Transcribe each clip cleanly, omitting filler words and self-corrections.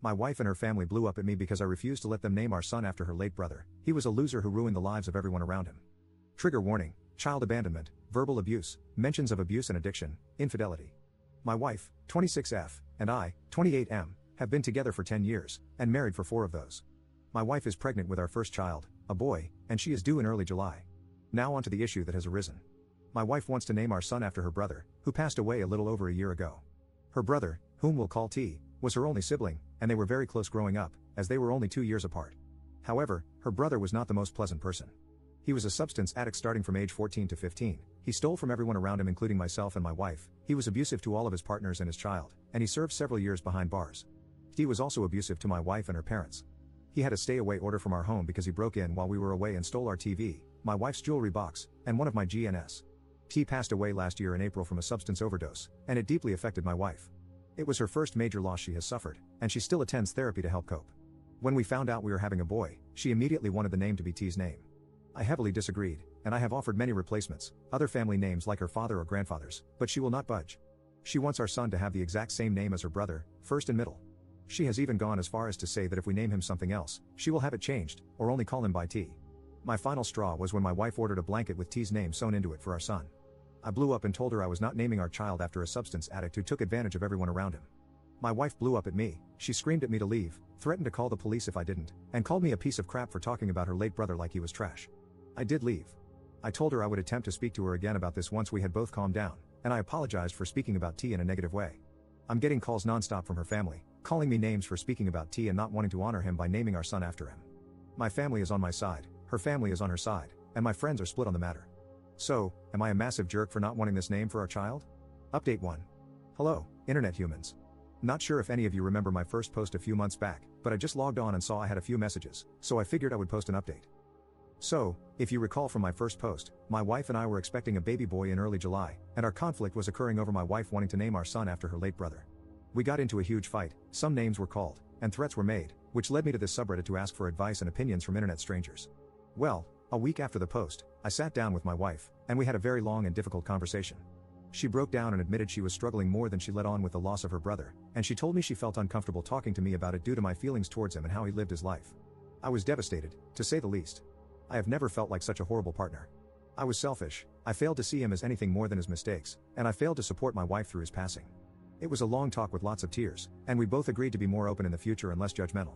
My wife and her family blew up at me because I refused to let them name our son after her late brother. He was a loser who ruined the lives of everyone around him. Trigger warning: child abandonment, verbal abuse, mentions of abuse and addiction, infidelity. My wife, 26F, and I, 28M, have been together for 10 years, and married for 4 of those. My wife is pregnant with our first child, a boy, and she is due in early July. Now on to the issue that has arisen. My wife wants to name our son after her brother, who passed away a little over a year ago. Her brother, whom we'll call T, was her only sibling, and they were very close growing up, as they were only 2 years apart. However, her brother was not the most pleasant person. He was a substance addict starting from age 14 to 15, he stole from everyone around him including myself and my wife, he was abusive to all of his partners and his child, and he served several years behind bars. T was also abusive to my wife and her parents. He had a stay-away order from our home because he broke in while we were away and stole our TV, my wife's jewelry box, and one of my GNS. T passed away last year in April from a substance overdose, and it deeply affected my wife. It was her first major loss she has suffered, and she still attends therapy to help cope. When we found out we were having a boy, she immediately wanted the name to be T's name. I heavily disagreed, and I have offered many replacements, other family names like her father or grandfather's, but she will not budge. She wants our son to have the exact same name as her brother, first and middle. She has even gone as far as to say that if we name him something else, she will have it changed, or only call him by T. My final straw was when my wife ordered a blanket with T's name sewn into it for our son. I blew up and told her I was not naming our child after a substance addict who took advantage of everyone around him. My wife blew up at me, she screamed at me to leave, threatened to call the police if I didn't, and called me a piece of crap for talking about her late brother like he was trash. I did leave. I told her I would attempt to speak to her again about this once we had both calmed down, and I apologized for speaking about T in a negative way. I'm getting calls nonstop from her family, calling me names for speaking about T and not wanting to honor him by naming our son after him. My family is on my side, her family is on her side, and my friends are split on the matter. So, am I a massive jerk for not wanting this name for our child? Update 1. Hello, internet humans. Not sure if any of you remember my first post a few months back, but I just logged on and saw I had a few messages, so I figured I would post an update. So, if you recall from my first post, my wife and I were expecting a baby boy in early July, and our conflict was occurring over my wife wanting to name our son after her late brother. We got into a huge fight, some names were called, and threats were made, which led me to this subreddit to ask for advice and opinions from internet strangers. Well, a week after the post, I sat down with my wife, and we had a very long and difficult conversation. She broke down and admitted she was struggling more than she let on with the loss of her brother, and she told me she felt uncomfortable talking to me about it due to my feelings towards him and how he lived his life. I was devastated, to say the least. I have never felt like such a horrible partner. I was selfish, I failed to see him as anything more than his mistakes, and I failed to support my wife through his passing. It was a long talk with lots of tears, and we both agreed to be more open in the future and less judgmental.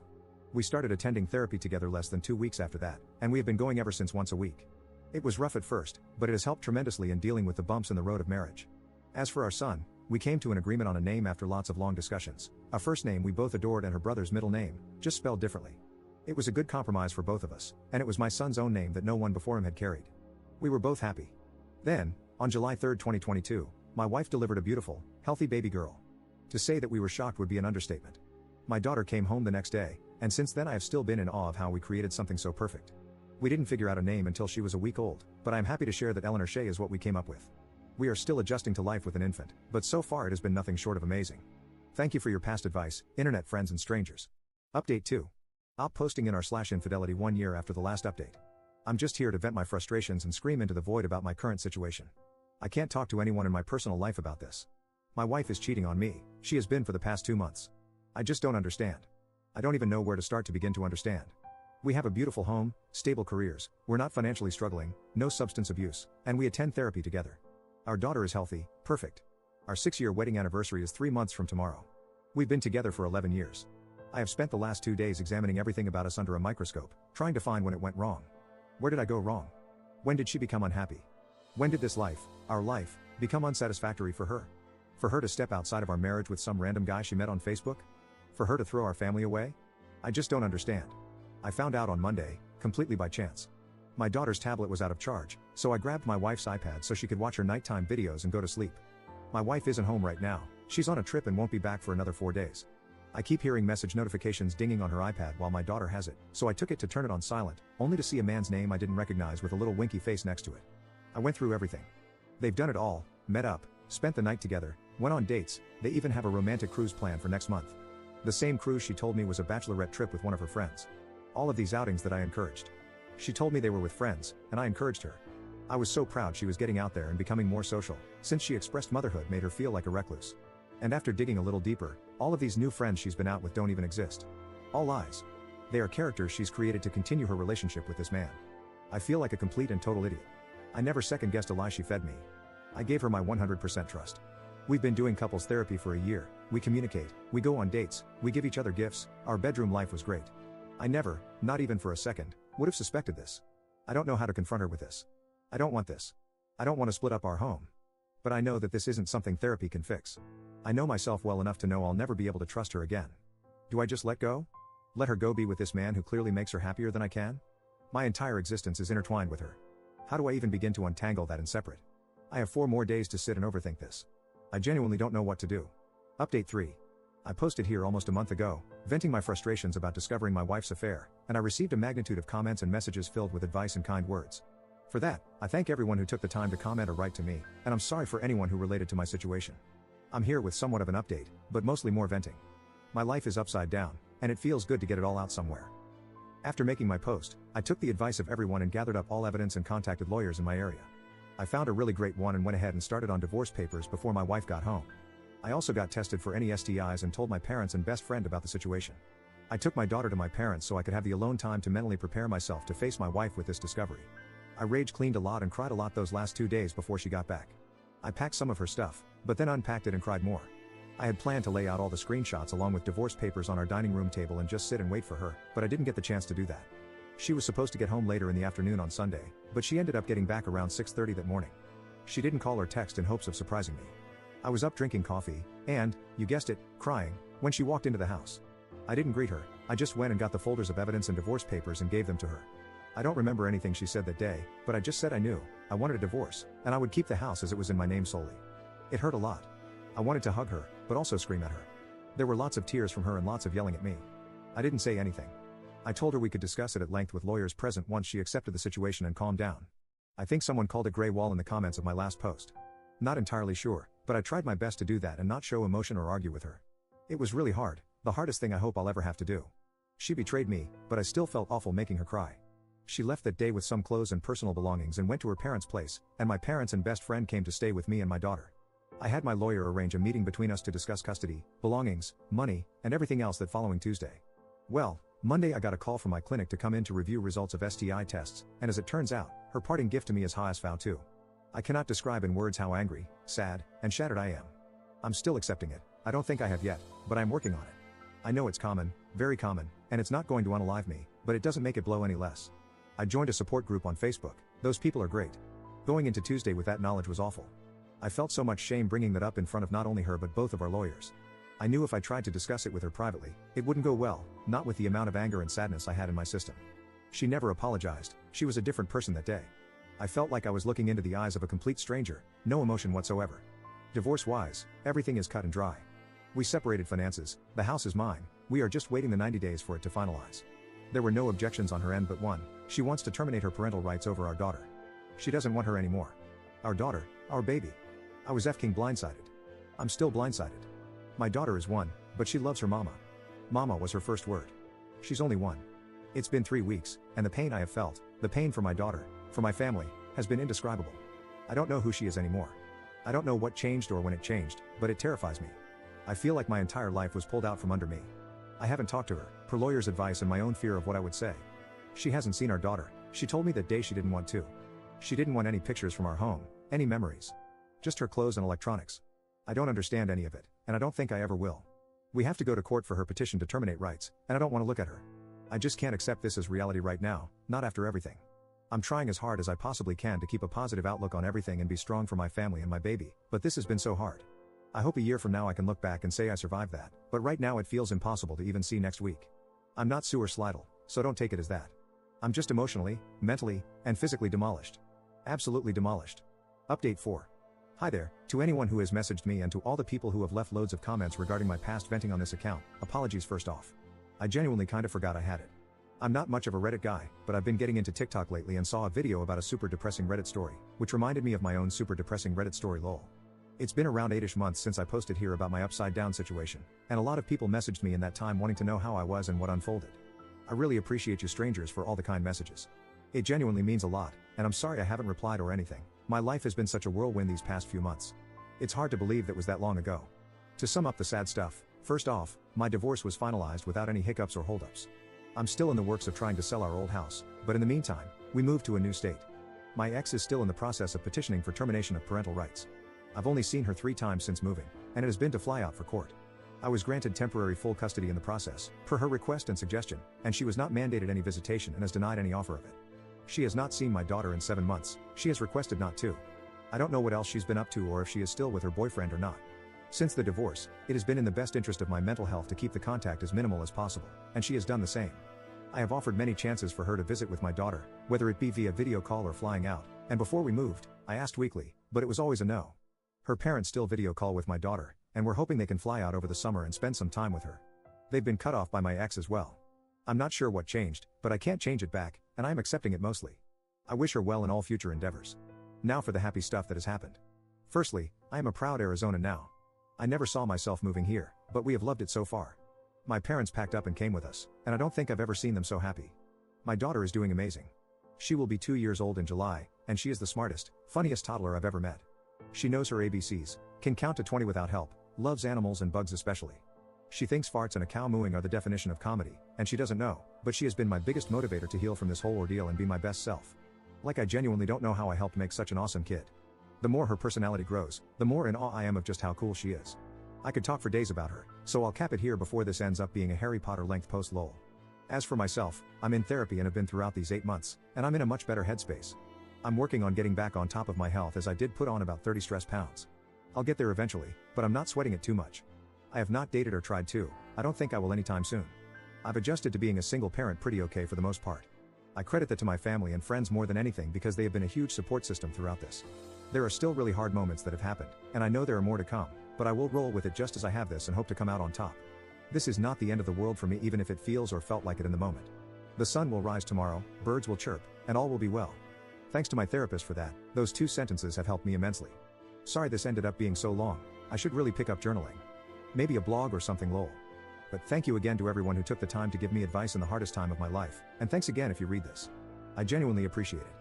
We started attending therapy together less than 2 weeks after that, and we have been going ever since once a week. It was rough at first, but it has helped tremendously in dealing with the bumps in the road of marriage. As for our son, we came to an agreement on a name after lots of long discussions, a first name we both adored and her brother's middle name, just spelled differently. It was a good compromise for both of us, and it was my son's own name that no one before him had carried. We were both happy. Then, on July 3, 2022, my wife delivered a beautiful, healthy baby girl. To say that we were shocked would be an understatement. My daughter came home the next day, and since then I have still been in awe of how we created something so perfect. We didn't figure out a name until she was a week old, but I am happy to share that Eleanor Shea is what we came up with. We are still adjusting to life with an infant, but so far it has been nothing short of amazing. Thank you for your past advice, internet friends and strangers. Update 2. Op posting in r/infidelity 1 year after the last update. I'm just here to vent my frustrations and scream into the void about my current situation. I can't talk to anyone in my personal life about this. My wife is cheating on me, she has been for the past 2 months. I just don't understand. I don't even know where to start to begin to understand. We have a beautiful home, stable careers, we're not financially struggling, no substance abuse, and we attend therapy together. Our daughter is healthy, perfect. Our 6-year wedding anniversary is 3 months from tomorrow. We've been together for 11 years. I have spent the last 2 days examining everything about us under a microscope, trying to find when it went wrong. Where did I go wrong? When did she become unhappy? When did this life, our life, become unsatisfactory for her? For her to step outside of our marriage with some random guy she met on Facebook? For her to throw our family away? I just don't understand. I found out on Monday, completely by chance. My daughter's tablet was out of charge, so I grabbed my wife's iPad so she could watch her nighttime videos and go to sleep. My wife isn't home right now, she's on a trip and won't be back for another 4 days. I keep hearing message notifications dinging on her iPad while my daughter has it, so I took it to turn it on silent, only to see a man's name I didn't recognize with a little winky face next to it. I went through everything. They've done it all, met up, spent the night together, went on dates, they even have a romantic cruise planned for next month. The same cruise she told me was a bachelorette trip with one of her friends. All of these outings that I encouraged. She told me they were with friends, and I encouraged her. I was so proud she was getting out there and becoming more social, since she expressed motherhood made her feel like a recluse. And after digging a little deeper, All of these new friends she's been out with don't even exist. All lies. They are characters she's created to continue her relationship with this man. I feel like a complete and total idiot. I never second-guessed a lie she fed me. I gave her my 100% trust. We've been doing couples therapy for a year, we communicate, we go on dates, we give each other gifts, our bedroom life was great. I never, not even for a second, would have suspected this. I don't know how to confront her with this. I don't want this. I don't want to split up our home. But I know that this isn't something therapy can fix. I know myself well enough to know I'll never be able to trust her again. Do I just let go? Let her go be with this man who clearly makes her happier than I can? My entire existence is intertwined with her. How do I even begin to untangle that and separate? I have 4 more days to sit and overthink this. I genuinely don't know what to do. Update 3. I posted here almost a month ago, venting my frustrations about discovering my wife's affair, and I received a magnitude of comments and messages filled with advice and kind words. For that, I thank everyone who took the time to comment or write to me, and I'm sorry for anyone who related to my situation. I'm here with somewhat of an update, but mostly more venting. My life is upside down, and it feels good to get it all out somewhere. After making my post, I took the advice of everyone and gathered up all evidence and contacted lawyers in my area. I found a really great one and went ahead and started on divorce papers before my wife got home. I also got tested for any STIs and told my parents and best friend about the situation. I took my daughter to my parents so I could have the alone time to mentally prepare myself to face my wife with this discovery. I rage cleaned a lot and cried a lot those last 2 days before she got back. I packed some of her stuff, but then unpacked it and cried more. I had planned to lay out all the screenshots along with divorce papers on our dining room table and just sit and wait for her, but I didn't get the chance to do that. She was supposed to get home later in the afternoon on Sunday, but she ended up getting back around 6:30 that morning. She didn't call or text in hopes of surprising me. I was up drinking coffee, and, you guessed it, crying, when she walked into the house. I didn't greet her, I just went and got the folders of evidence and divorce papers and gave them to her. I don't remember anything she said that day, but I just said I knew, I wanted a divorce, and I would keep the house as it was in my name solely. It hurt a lot. I wanted to hug her, but also scream at her. There were lots of tears from her and lots of yelling at me. I didn't say anything. I told her we could discuss it at length with lawyers present once she accepted the situation and calmed down. I think someone called it gray wall in the comments of my last post. Not entirely sure, but I tried my best to do that and not show emotion or argue with her. It was really hard, the hardest thing I hope I'll ever have to do. She betrayed me, but I still felt awful making her cry. She left that day with some clothes and personal belongings and went to her parents' place, and my parents and best friend came to stay with me and my daughter. I had my lawyer arrange a meeting between us to discuss custody, belongings, money, and everything else that following Tuesday. Well, Monday I got a call from my clinic to come in to review results of STI tests, and as it turns out, her parting gift to me is HSFAU too. I cannot describe in words how angry, sad, and shattered I am. I'm still accepting it, I don't think I have yet, but I'm working on it. I know it's common, very common, and it's not going to unalive me, but it doesn't make it blow any less. I joined a support group on Facebook, those people are great. Going into Tuesday with that knowledge was awful. I felt so much shame bringing that up in front of not only her but both of our lawyers. I knew if I tried to discuss it with her privately, it wouldn't go well, not with the amount of anger and sadness I had in my system. She never apologized, she was a different person that day. I felt like I was looking into the eyes of a complete stranger, no emotion whatsoever. Divorce-wise, everything is cut and dry. We separated finances, the house is mine, we are just waiting the 90 days for it to finalize. There were no objections on her end but one, she wants to terminate her parental rights over our daughter. She doesn't want her anymore. Our daughter, our baby. I was f***ing blindsided. I'm still blindsided. My daughter is 1, but she loves her mama. Mama was her first word. She's only 1. It's been 3 weeks, and the pain I have felt, the pain for my daughter, for my family, has been indescribable. I don't know who she is anymore. I don't know what changed or when it changed, but it terrifies me. I feel like my entire life was pulled out from under me. I haven't talked to her, per lawyer's advice and my own fear of what I would say. She hasn't seen our daughter, she told me that day she didn't want to. She didn't want any pictures from our home, any memories. Just her clothes and electronics. I don't understand any of it, and I don't think I ever will. We have to go to court for her petition to terminate rights, and I don't want to look at her. I just can't accept this as reality right now, not after everything. I'm trying as hard as I possibly can to keep a positive outlook on everything and be strong for my family and my baby, but this has been so hard. I hope a year from now I can look back and say I survived that, but right now it feels impossible to even see next week. I'm not suicidal, so don't take it as that. I'm just emotionally, mentally, and physically demolished. Absolutely demolished. Update 4. Hi there, to anyone who has messaged me and to all the people who have left loads of comments regarding my past venting on this account, apologies first off. I genuinely kinda forgot I had it. I'm not much of a Reddit guy, but I've been getting into TikTok lately and saw a video about a super depressing Reddit story, which reminded me of my own super depressing Reddit story lol. It's been around 8ish months since I posted here about my upside down situation, and a lot of people messaged me in that time wanting to know how I was and what unfolded. I really appreciate you strangers for all the kind messages. It genuinely means a lot, and I'm sorry I haven't replied or anything. My life has been such a whirlwind these past few months. It's hard to believe that was that long ago. To sum up the sad stuff, First off, my divorce was finalized without any hiccups or holdups. I'm still in the works of trying to sell our old house, but in the meantime, we moved to a new state. My ex is still in the process of petitioning for termination of parental rights. I've only seen her 3 times since moving, and it has been to fly out for court. I was granted temporary full custody in the process, per her request and suggestion, and she was not mandated any visitation and has denied any offer of it. She has not seen my daughter in 7 months, she has requested not to. I don't know what else she's been up to or if she is still with her boyfriend or not. Since the divorce, it has been in the best interest of my mental health to keep the contact as minimal as possible, and she has done the same. I have offered many chances for her to visit with my daughter, whether it be via video call or flying out, and before we moved, I asked weekly, but it was always a no. Her parents still video call with my daughter, and we're hoping they can fly out over the summer and spend some time with her. They've been cut off by my ex as well. I'm not sure what changed, but I can't change it back, and I am accepting it mostly. I wish her well in all future endeavors. Now for the happy stuff that has happened. Firstly, I am a proud Arizonan now. I never saw myself moving here, but we have loved it so far. My parents packed up and came with us, and I don't think I've ever seen them so happy. My daughter is doing amazing. She will be 2 years old in July, and she is the smartest, funniest toddler I've ever met. She knows her ABCs, can count to 20 without help, loves animals and bugs especially. She thinks farts and a cow mooing are the definition of comedy, and she doesn't know, but she has been my biggest motivator to heal from this whole ordeal and be my best self. Like I genuinely don't know how I helped make such an awesome kid. The more her personality grows, the more in awe I am of just how cool she is. I could talk for days about her, so I'll cap it here before this ends up being a Harry Potter length post lol. As for myself, I'm in therapy and have been throughout these 8 months, and I'm in a much better headspace. I'm working on getting back on top of my health as I did put on about 30 stress pounds. I'll get there eventually, but I'm not sweating it too much. I have not dated or tried to, I don't think I will anytime soon. I've adjusted to being a single parent pretty okay for the most part. I credit that to my family and friends more than anything because they have been a huge support system throughout this. There are still really hard moments that have happened, and I know there are more to come, but I will roll with it just as I have this and hope to come out on top. This is not the end of the world for me even if it feels or felt like it in the moment. The sun will rise tomorrow, birds will chirp, and all will be well. Thanks to my therapist for that, those 2 sentences have helped me immensely. Sorry this ended up being so long, I should really pick up journaling. Maybe a blog or something lol. But thank you again to everyone who took the time to give me advice in the hardest time of my life, and thanks again if you read this. I genuinely appreciate it.